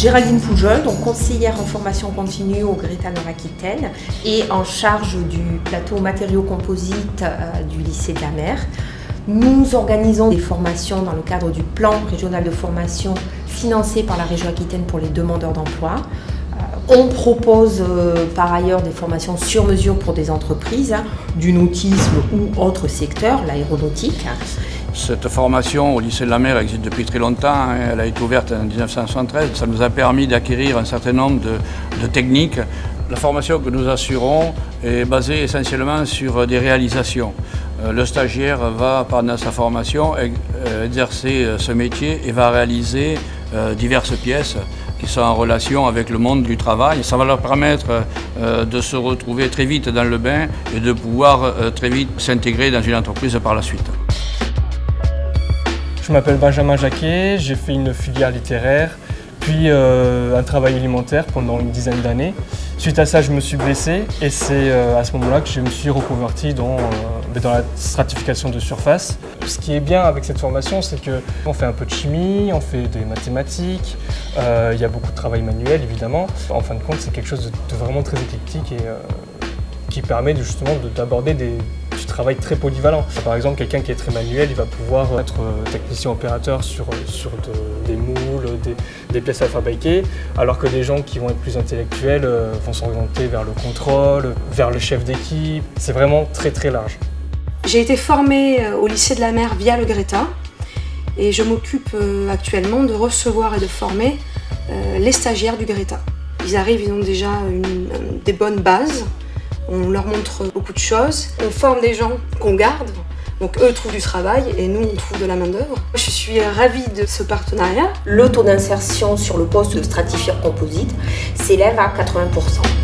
Géraldine Poujol, donc conseillère en formation continue au Greta Nord-Aquitaine et en charge du plateau matériaux composites du lycée de la Mer. Nous organisons des formations dans le cadre du plan régional de formation financé par la région Aquitaine pour les demandeurs d'emploi. On propose par ailleurs des formations sur mesure pour des entreprises, du nautisme ou autres secteurs, l'aéronautique. Cette formation au lycée de la Mer existe depuis très longtemps, elle a été ouverte en 1973. Ça nous a permis d'acquérir un certain nombre de techniques. La formation que nous assurons est basée essentiellement sur des réalisations. Le stagiaire va, pendant sa formation, exercer ce métier et va réaliser diverses pièces qui sont en relation avec le monde du travail. Ça va leur permettre de se retrouver très vite dans le bain et de pouvoir très vite s'intégrer dans une entreprise par la suite. Je m'appelle Benjamin Jacquet, j'ai fait une filière littéraire, puis un travail alimentaire pendant une dizaine d'années. Suite à ça, je me suis blessé et c'est à ce moment-là que je me suis reconverti dans la stratification de surface. Ce qui est bien avec cette formation, c'est qu'on fait un peu de chimie, on fait des mathématiques, il y a beaucoup de travail manuel évidemment. En fin de compte, c'est quelque chose de vraiment très éclectique et qui permet justement d'aborder du travail très polyvalent. Par exemple, quelqu'un qui est très manuel, il va pouvoir être technicien opérateur sur des moules, des pièces à fabriquer, alors que des gens qui vont être plus intellectuels vont s'orienter vers le contrôle, vers le chef d'équipe. C'est vraiment très très large. J'ai été formée au lycée de la Mer via le Greta et je m'occupe actuellement de recevoir et de former les stagiaires du Greta. Ils arrivent, ils ont déjà des bonnes bases. On leur montre beaucoup de choses, on forme des gens qu'on garde, donc eux trouvent du travail et nous on trouve de la main-d'œuvre. Je suis ravie de ce partenariat. Le taux d'insertion sur le poste de stratifieur composite s'élève à 80%.